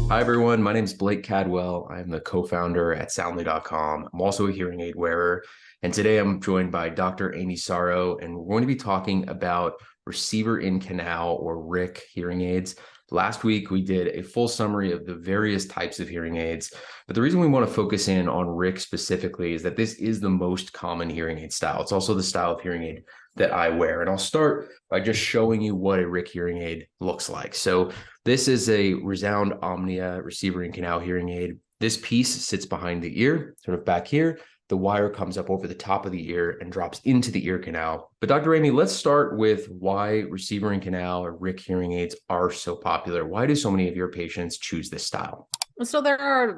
Hi, everyone. My name is Blake Cadwell. I'm the co-founder at Soundly.com. I'm also a hearing aid wearer. And today I'm joined by Dr. Amy Sorrow, and we're going to be talking about receiver-in-canal or RIC hearing aids. Last week, we did a full summary of the various types of hearing aids. But the reason we want to focus in on RIC specifically is that this is the most common hearing aid style. It's also the style of hearing aid that I wear. And I'll start by just showing you what a RIC hearing aid looks like. So this is a Resound Omnia receiver-in-canal hearing aid. This piece sits behind the ear, sort of back here. The wire comes up over the top of the ear and drops into the ear canal. But Dr. Amy, let's start with why receiver-in-canal or RIC hearing aids are so popular. Why do so many of your patients choose this style? So there are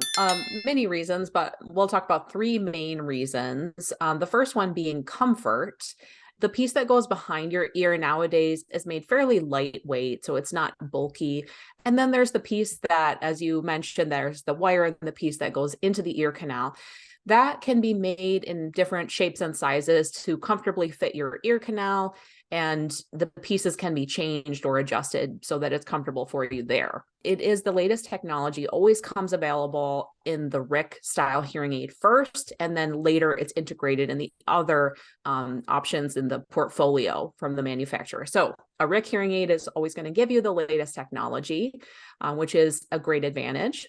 many reasons, but we'll talk about three main reasons. The first one being comfort. The piece that goes behind your ear nowadays is made fairly lightweight, so it's not bulky. And then there's the piece that, as you mentioned, there's the wire and the piece that goes into the ear canal. That can be made in different shapes and sizes to comfortably fit your ear canal, and the pieces can be changed or adjusted so that it's comfortable for you there. It is the latest technology, always comes available in the RIC style hearing aid first, and then later it's integrated in the other options in the portfolio from the manufacturer. So a RIC hearing aid is always going to give you the latest technology, which is a great advantage.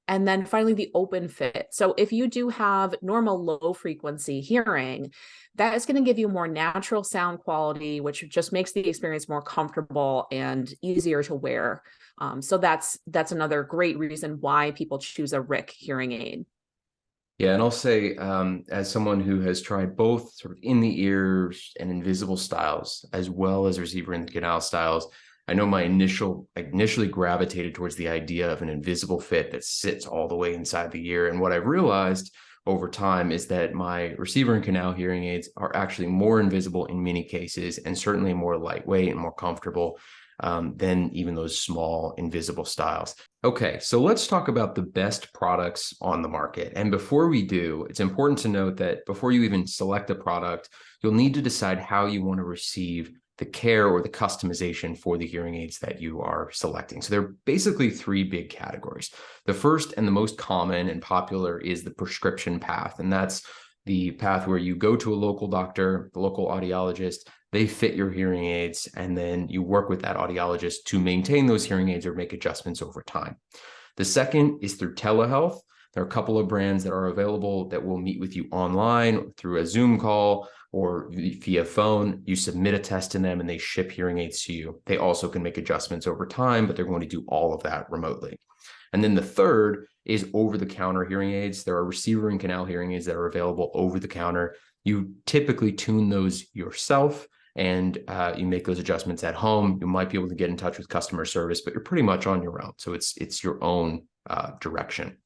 And then finally, the open fit. So if you do have normal low frequency hearing, that is going to give you more natural sound quality, which just makes the experience more comfortable and easier to wear. So that's another great reason why people choose a RIC hearing aid. Yeah, and I'll say, as someone who has tried both sort of in the ears and invisible styles, as well as receiver-in-canal styles, I know I initially gravitated towards the idea of an invisible fit that sits all the way inside the ear. And what I've realized over time is that my receiver-in-canal hearing aids are actually more invisible in many cases, and certainly more lightweight and more comfortable than even those small invisible styles. Okay, so let's talk about the best products on the market. And before we do, it's important to note that before you even select a product, you'll need to decide how you want to receive the care or the customization for the hearing aids that you are selecting. So there are basically three big categories. The first and the most common and popular is the prescription path. And that's the path where you go to a local doctor, the local audiologist, they fit your hearing aids, and then you work with that audiologist to maintain those hearing aids or make adjustments over time. The second is through telehealth. There are a couple of brands that are available that will meet with you online through a Zoom call or via phone. You submit a test in them and they ship hearing aids to you. They also can make adjustments over time, but they're going to do all of that remotely. And then the third is over-the-counter hearing aids. There are receiver-in-canal hearing aids that are available over the counter. You typically tune those yourself, and you make those adjustments at home. You might be able to get in touch with customer service, but you're pretty much on your own. So it's your own direction.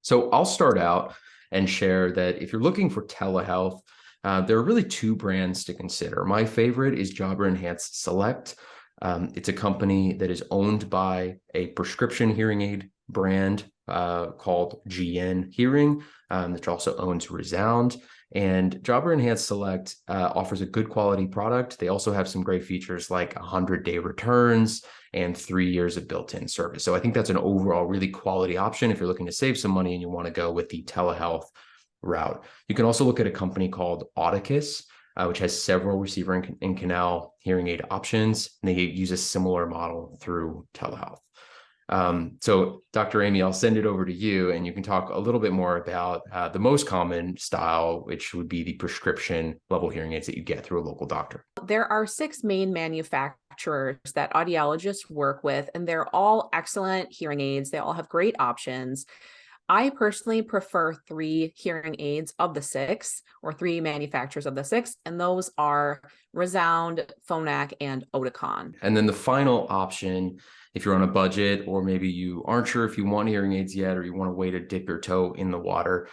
So I'll start out and share that if you're looking for telehealth, there are really two brands to consider. My favorite is Jabra Enhanced Select. It's a company that is owned by a prescription hearing aid brand called GN Hearing, which also owns Resound. And Jabra Enhanced Select offers a good quality product. They also have some great features like 100-day returns and 3 years of built-in service. So I think that's an overall really quality option if you're looking to save some money and you want to go with the telehealth route. You can also look at a company called Audicus, which has several receiver-in-canal hearing aid options, and they use a similar model through telehealth. So Dr. Amy, I'll send it over to you and you can talk a little bit more about the most common style, which would be the prescription level hearing aids that you get through a local doctor. There are 6 main manufacturers that audiologists work with, and they're all excellent hearing aids. They all have great options. I personally prefer 3 hearing aids of the 6, or 3 manufacturers of the 6, and those are Resound, Phonak, and Oticon. And then the final option, if you're on a budget, or maybe you aren't sure if you want hearing aids yet, or you want a way to dip your toe in the water,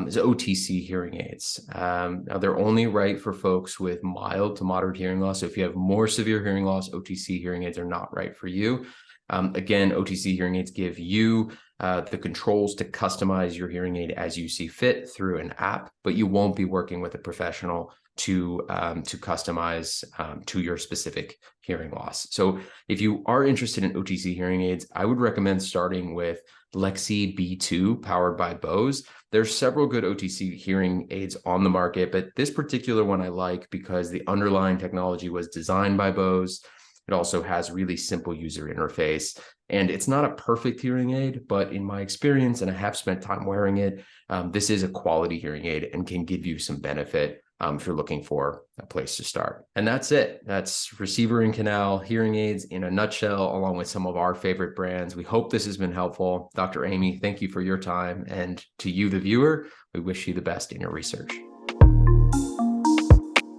is OTC hearing aids. Now they're only right for folks with mild to moderate hearing loss. So if you have more severe hearing loss, OTC hearing aids are not right for you. Again, OTC hearing aids give you the controls to customize your hearing aid as you see fit through an app, but you won't be working with a professional to customize to your specific hearing loss. So if you are interested in OTC hearing aids, I would recommend starting with Lexi B2 powered by Bose. There's several good OTC hearing aids on the market, but this particular one I like because the underlying technology was designed by Bose. It also has really simple user interface, and it's not a perfect hearing aid, but in my experience, and I have spent time wearing it, this is a quality hearing aid and can give you some benefit if you're looking for a place to start. And that's it. That's Receiver-In-Canal hearing aids in a nutshell, along with some of our favorite brands. We hope this has been helpful. Dr. Amy, thank you for your time. And to you, the viewer, we wish you the best in your research.